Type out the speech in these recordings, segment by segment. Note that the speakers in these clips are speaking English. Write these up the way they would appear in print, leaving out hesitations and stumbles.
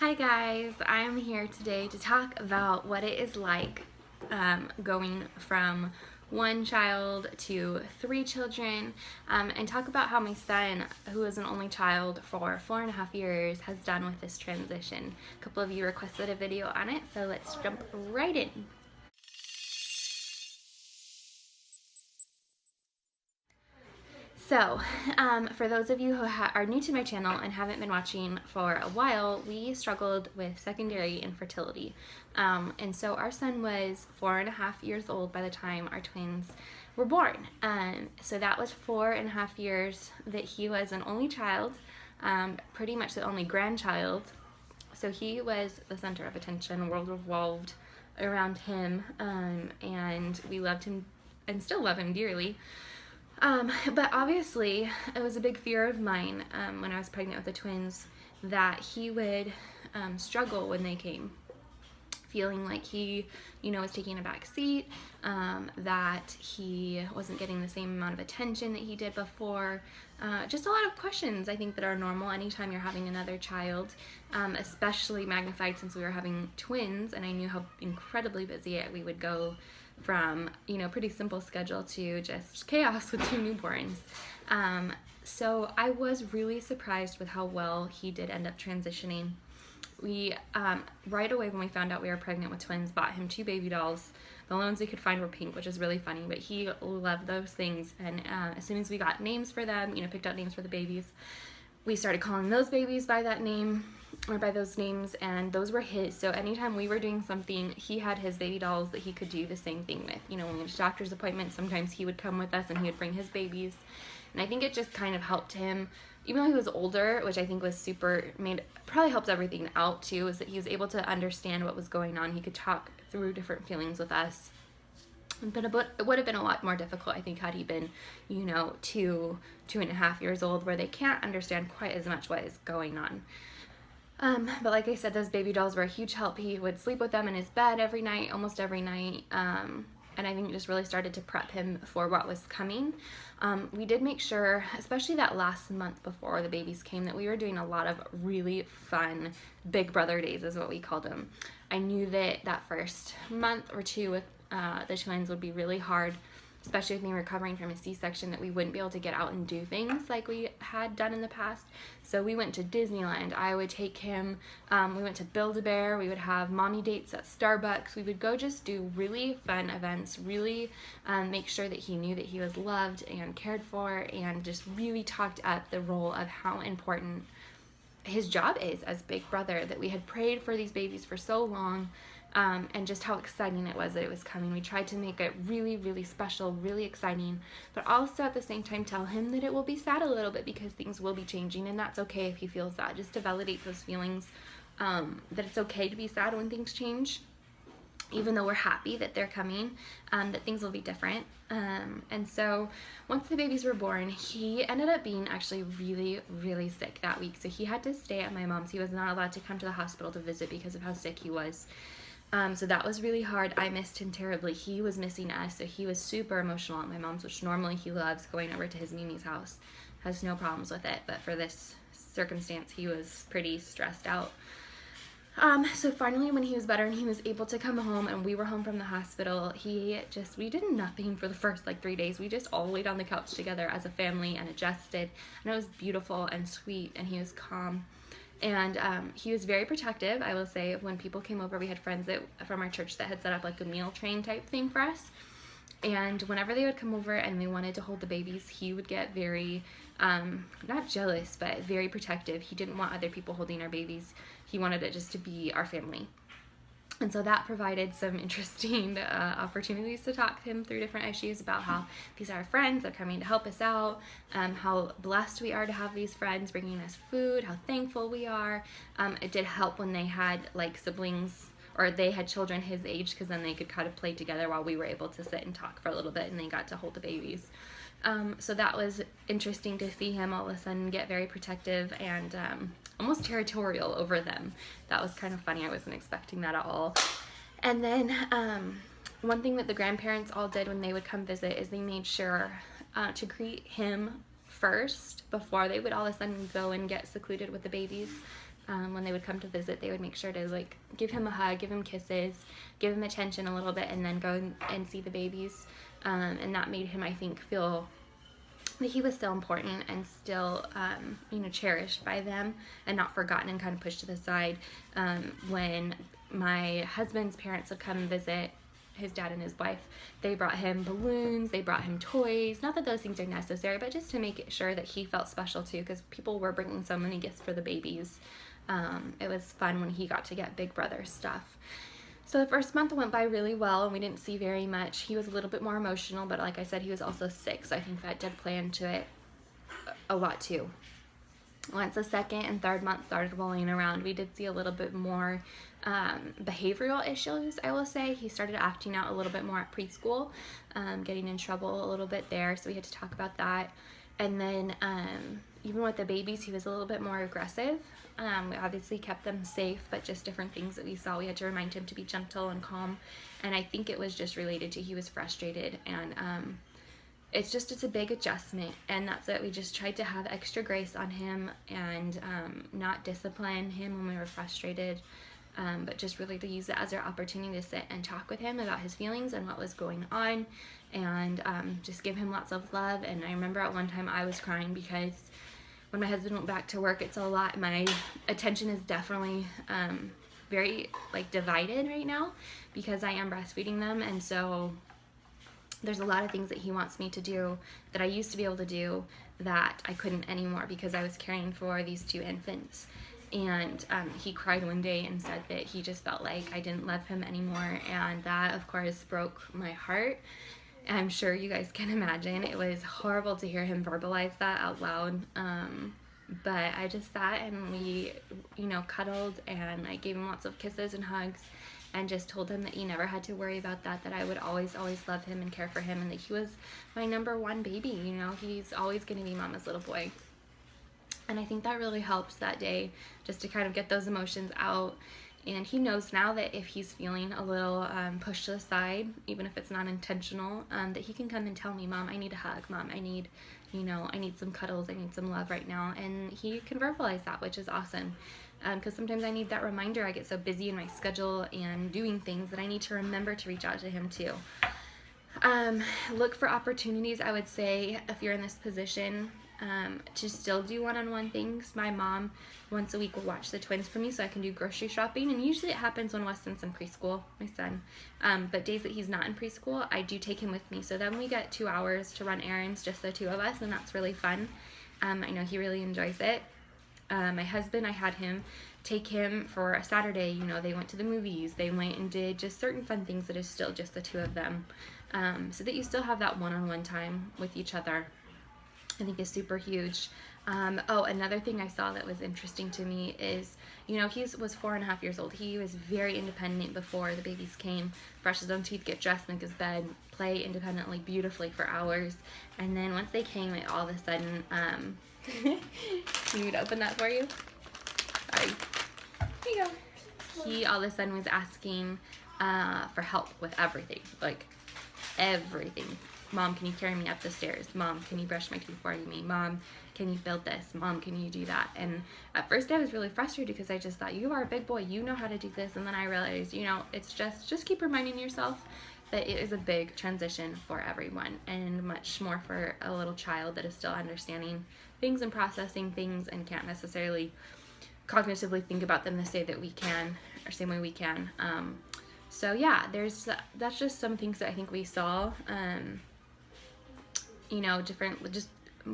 Hi guys, I'm here today to talk about what it is like going from one child to three children, and talk about how my son, who is an only child for 4.5 years, has done with this transition. A couple of you requested a video on it, so let's jump right in. So, for those of you who are new to my channel and haven't been watching for a while, we struggled with secondary infertility. And so our son was 4.5 years old by the time our twins were born. So that was 4.5 years that he was an only child, pretty much the only grandchild. So he was the center of attention, world revolved around him, and we loved him and still love him dearly. But obviously, it was a big fear of mine when I was pregnant with the twins that he would struggle when they came, feeling like he, was taking a back seat, that he wasn't getting the same amount of attention that he did before. Just a lot of questions, I think, that are normal anytime you're having another child, especially magnified since we were having twins, and I knew how incredibly busy we would go from, pretty simple schedule to just chaos with two newborns. So I was really surprised with how well he did end up transitioning. We, right away when we found out we were pregnant with twins, bought him 2 baby dolls. The only ones we could find were pink, which is really funny, but he loved those things. And as soon as we got names for them, picked out names for the babies, we started calling those babies by that name, or by those names, and those were his. So anytime we were doing something, he had his baby dolls that he could do the same thing with. When we went to doctor's appointments, sometimes he would come with us and he would bring his babies. And I think it just kind of helped him, even though he was older, which I think was probably helped everything out too, is that he was able to understand what was going on. He could talk through different feelings with us. But it would have been a lot more difficult, I think, had he been, 2.5 years old, where they can't understand quite as much what is going on. But like I said, those baby dolls were a huge help. He would sleep with them in his bed every night, almost every night. And I think it just really started to prep him for what was coming. We did make sure, especially that last month before the babies came, that we were doing a lot of really fun Big Brother days, is what we called them. I knew that first month or two with the twins would be really hard, especially with me recovering from a C-section, that we wouldn't be able to get out and do things like we had done in the past. So we went to Disneyland. I would take him, we went to Build-A-Bear, we would have mommy dates at Starbucks. We would go just do really fun events, really make sure that he knew that he was loved and cared for, and just really talked up the role of how important his job is as Big Brother, that we had prayed for these babies for so long. And just how exciting it was that it was coming. We tried to make it really, really special, really exciting, but also at the same time tell him that it will be sad a little bit because things will be changing, and that's okay if he feels that. Just to validate those feelings, that it's okay to be sad when things change, even though we're happy that they're coming, that things will be different. And so once the babies were born, he ended up being actually really, really sick that week. So he had to stay at my mom's. He was not allowed to come to the hospital to visit because of how sick he was. So that was really hard. I missed him terribly. He was missing us, so he was super emotional at my mom's, which normally he loves going over to his Mimi's house. Has no problems with it, but for this circumstance, he was pretty stressed out. So finally, when he was better and he was able to come home and we were home from the hospital, we did nothing for the first 3 days. We just all laid on the couch together as a family and adjusted, and it was beautiful and sweet, and he was calm. And he was very protective. I will say, when people came over, we had friends from our church that had set up a meal train type thing for us. And whenever they would come over and they wanted to hold the babies, he would get very, not jealous, but very protective. He didn't want other people holding our babies. He wanted it just to be our family. And so that provided some interesting opportunities to talk to him through different issues about how these are our friends, they're coming to help us out, how blessed we are to have these friends bringing us food, how thankful we are. It did help when they had siblings, or they had children his age, because then they could kind of play together while we were able to sit and talk for a little bit, and they got to hold the babies. So that was interesting to see him all of a sudden get very protective and almost territorial over them. That was kind of funny. I wasn't expecting that at all. And then one thing that the grandparents all did when they would come visit is they made sure to greet him first before they would all of a sudden go and get secluded with the babies. when they would come to visit, they would make sure to like give him a hug, give him kisses, give him attention a little bit, and then go and see the babies. And that made him, I think, feel that he was still important and still, cherished by them and not forgotten and kind of pushed to the side. When my husband's parents would come and visit, his dad and his wife, they brought him balloons, they brought him toys. Not that those things are necessary, but just to make sure that he felt special too, because people were bringing so many gifts for the babies. It was fun when he got to get big brother stuff. So the first month went by really well, and we didn't see very much. He was a little bit more emotional, but like I said, he was also sick, so I think that did play into it a lot too. Once the second and third month started rolling around, we did see a little bit more behavioral issues, I will say. He started acting out a little bit more at preschool, getting in trouble a little bit there, so we had to talk about that. And then even with the babies, he was a little bit more aggressive. We obviously kept them safe, but just different things that we saw, we had to remind him to be gentle and calm. And I think it was just related to he was frustrated, and it's a big adjustment, and that's it. We just tried to have extra grace on him and not discipline him when we were frustrated, but just really to use it as our opportunity to sit and talk with him about his feelings and what was going on, and just give him lots of love. And I remember at one time I was crying because when my husband went back to work, it's a lot. My attention is definitely very divided right now because I am breastfeeding them, and so there's a lot of things that he wants me to do that I used to be able to do that I couldn't anymore because I was caring for these 2 infants. And he cried one day and said that he just felt like I didn't love him anymore, and that of course broke my heart. I'm sure you guys can imagine. It was horrible to hear him verbalize that out loud. But I just sat and we, cuddled, and I gave him lots of kisses and hugs and just told him that he never had to worry about that I would always, always love him and care for him, and that he was my number 1 baby. He's always going to be mama's little boy. And I think that really helps that day just to kind of get those emotions out. And he knows now that if he's feeling a little pushed to the side, even if it's not intentional, that he can come and tell me, Mom, I need a hug. Mom, I need some cuddles. I need some love right now. And he can verbalize that, which is awesome. Because sometimes I need that reminder. I get so busy in my schedule and doing things that I need to remember to reach out to him too. Look for opportunities, I would say, if you're in this position, to still do one-on-one things. My mom once a week will watch the twins for me so I can do grocery shopping, and usually it happens when Weston's in preschool, my son. But days that he's not in preschool, I do take him with me. So then we get 2 hours to run errands, just the 2 of us, and that's really fun. I know he really enjoys it. My husband, I had him take him for a Saturday. They went to the movies. They went and did just certain fun things that is still just the 2 of them. So that you still have that one-on-one time with each other, I think is super huge. Another thing I saw that was interesting to me is, he was 4.5 years old. He was very independent before the babies came. Brush his own teeth, get dressed, make his bed, play independently, beautifully for hours. And then once they came, all of a sudden, you would open that for you? Sorry. Here you go. He all of a sudden was asking for help with everything, like everything. Mom, can you carry me up the stairs? Mom, can you brush my teeth for me? Mom, can you build this? Mom, can you do that? And at first I was really frustrated because I just thought, you are a big boy, you know how to do this. And then I realized, it's just keep reminding yourself that it is a big transition for everyone, and much more for a little child that is still understanding things and processing things and can't necessarily cognitively think about them the same that we can, or same way we can. So yeah, that's just some things that I think we saw.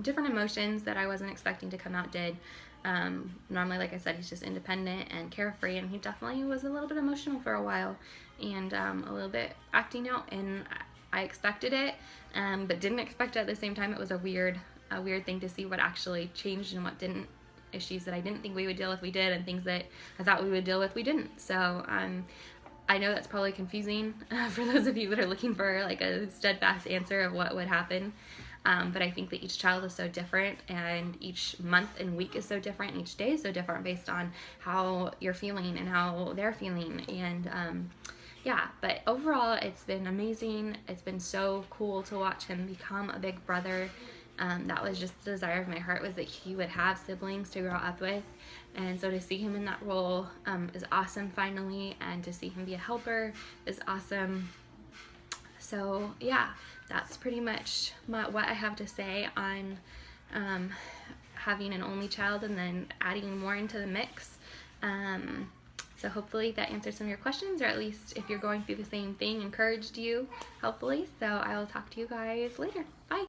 Different emotions that I wasn't expecting to come out did. Normally, like I said, he's just independent and carefree, and he definitely was a little bit emotional for a while, and a little bit acting out, and I expected it, but didn't expect it at the same time. It was a weird thing to see what actually changed and what didn't. Issues that I didn't think we would deal with, we did, and things that I thought we would deal with, we didn't. So I know that's probably confusing for those of you that are looking for like a steadfast answer of what would happen. But I think that each child is so different, and each month and week is so different, and each day is so different based on how you're feeling and how they're feeling. And but overall, it's been amazing. It's been so cool to watch him become a big brother That was just the desire of my heart, was that he would have siblings to grow up with. And so to see him in that role is awesome finally, and to see him be a helper is awesome. So yeah, that's pretty much what I have to say on having an only child and then adding more into the mix. So hopefully that answered some of your questions, or at least if you're going through the same thing, encouraged you, hopefully. So I will talk to you guys later. Bye.